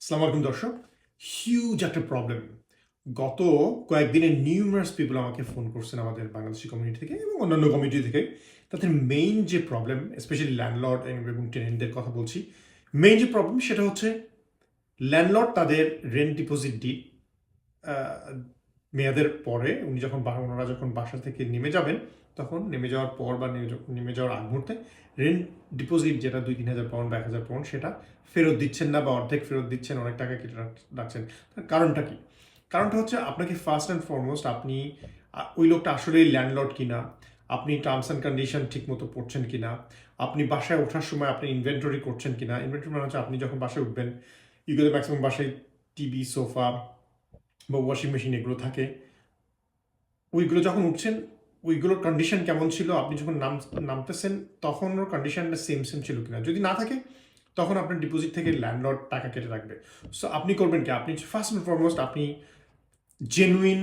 আসসালামু আলাইকুম দর্শক। হিউজ একটা প্রবলেম। গত কয়েকদিনে নিউমারাস পিপল আমাকে ফোন করছেন আমাদের বাংলাদেশি কমিউনিটি থেকে এবং অন্যান্য কমিউনিটি থেকে। তাদের মেইন যে প্রবলেম, স্পেশালি ল্যান্ডলর্ড এবং টেনেন্টদের কথা বলছি, মেইন যে প্রবলেম সেটা হচ্ছে ল্যান্ডলর্ড তাদের রেন্ট ডিপোজিট ডিড মেয়াদের পরে ওনারা যখন বাসা থেকে নেমে যাবেন, তখন নেমে যাওয়ার পর বা নেমে যাওয়ার আগ মুহূর্তে রেন্ট ডিপোজিট যেটা 2-3 হাজার পাউন্ড বা 1,000 পাউন্ড সেটা ফেরত দিচ্ছেন না বা অর্ধেক ফেরত দিচ্ছেন, অনেক টাকা কেটে রাখছেন। তার কারণটা কি? কারণটা হচ্ছে আপনাকে ফার্স্ট অ্যান্ড ফরমোস্ট আপনি ওই লোকটা আসলেই ল্যান্ডলর্ড কিনা, আপনি টার্মস অ্যান্ড কন্ডিশন ঠিক মতো পড়ছেন কিনা, আপনি বাসায় ওঠার সময় আপনি ইনভেন্টরি করছেন কিনা। ইনভেন্টরি মানে হচ্ছে আপনি যখন বাসায় উঠবেন, ইউগুলো ম্যাক্সিমাম বাসায় টিভি, সোফা বা ওয়াশিং মেশিন এগুলো থাকে। ওইগুলো যখন উঠছেন, ওইগুলোর কন্ডিশন কেমন ছিল, আপনি যখন নামতেছেন তখন ওর কন্ডিশনটা সেম ছিল কিনা। যদি না থাকে তখন আপনার ডিপোজিট থেকে ল্যান্ডলর্ড টাকা কেটে রাখবে। সো আপনি করবেন কি, আপনি ফার্স্ট অ্যান্ড ফরমোস্ট আপনি জেনুইন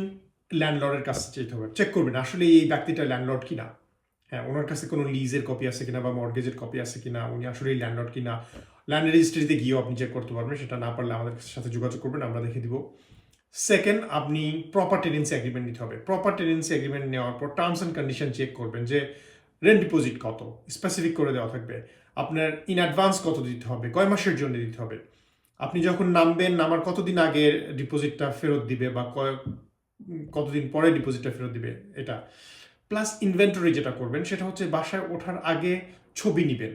ল্যান্ডলর্ডের কাছে যেতে হবে, চেক করবেন আসলে এই ব্যক্তিটা ল্যান্ডলর্ড কিনা। হ্যাঁ, ওনার কাছে কোনো লিজের কপি আছে কিনা বা মর্গেজের কপি আছে কিনা, উনি আসলে ল্যান্ডলর্ড কিনা। ল্যান্ড রেজিস্ট্রিতে গিয়েও আপনি চেক করতে পারবেন, সেটা না পারলে আমাদের সাথে যোগাযোগ করবেন, আমরা দেখে দিব। সেকেন্ড, আপনি প্রপার টেনেন্সি এগ্রিমেন্ট নিতে হবে। প্রপার টেনেন্সি এগ্রিমেন্ট নেওয়ার পর টার্মস অ্যান্ড কন্ডিশন চেক করবেন যে রেন্ট ডিপোজিট কত, স্পেসিফিক করে দেওয়া থাকবে। আপনার ইন অ্যাডভান্স কত দিতে হবে, কয় মাসের জন্য দিতে হবে, আপনি যখন নামার কতদিন আগে ডিপোজিটটা ফেরত দিবে বা কতদিন পরে ডিপোজিটটা ফেরত দিবে এটা। প্লাস ইনভেন্টরি যেটা করবেন সেটা হচ্ছে বাসায় ওঠার আগে ছবি নেবেন।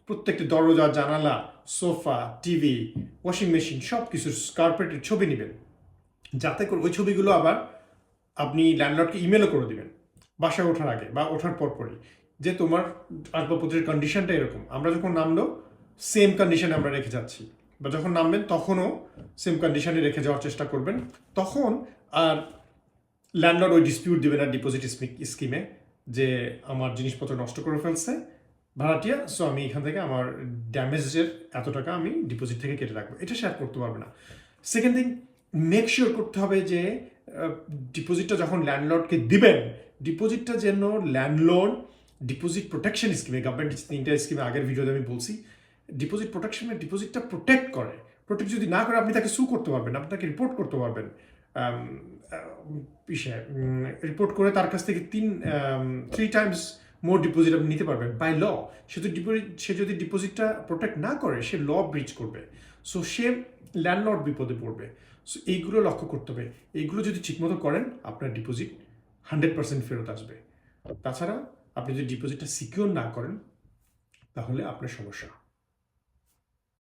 প্রত্যেকটি দরজা, জানালা, সোফা, টিভি, ওয়াশিং মেশিন সব কিছু কার্পেটের ছবি নেবেন, যাতে করে ওই ছবিগুলো আবার আপনি ল্যান্ডলর্ডকে ইমেলও করে দিবেন বাসায় ওঠার আগে বা ওঠার পরপরই, যে তোমার আসবাবপত্রের কন্ডিশনটা এরকম, আমরা যখন নামলো সেম কন্ডিশনে আমরা রেখে যাচ্ছি, বা যখন নামবেন তখনও সেম কন্ডিশনে রেখে যাওয়ার চেষ্টা করবেন। তখন আর ল্যান্ডলর্ড ওই ডিসপিউট দেবে না ডিপোজিট স্কিমে যে আমার জিনিসপত্র নষ্ট করে ফেলছে ভাড়াটিয়া, সো আমি এখান থেকে আমার ড্যামেজের এত টাকা আমি ডিপোজিট থেকে কেটে রাখবো, এটা শেয়ার করতে পারবে না। সেকেন্ড থিং, মেক শিওর করতে হবে যে ডিপোজিটটা যখন ল্যান্ডলর্ডকে দিবেন, ডিপোজিটটা যেন ল্যান্ডলর্ড ডিপোজিট প্রোটেকশন স্কিমে, গভর্নমেন্ট 3টা স্কিমে আগের ভিডিওতে আমি বলছি, ডিপোজিট প্রোটেকশনে ডিপোজিটটা প্রোটেক্ট করে। প্রোটেক্ট যদি না করে আপনি তাকে সু করতে পারবেন, আপনাকে রিপোর্ট করতে পারবেন। রিপোর্ট করে তার কাছ থেকে 3 টাইমস মোর ডিপোজিট আপনি নিতে পারবেন বাই ল। সে যদি ডিপোজিটটা প্রোটেক্ট না করে, সে ল ব্রিচ করবে, সো সে ল্যান্ডলর্ড বিপদে পড়বে। সো এইগুলো লক্ষ্য করতে হবে। এইগুলো যদি ঠিকমতো করেন, আপনার ডিপোজিট 100% ফেরত আসবে। তাছাড়া আপনি যদি ডিপোজিটটা সিকিউর না করেন, তাহলে আপনার সমস্যা।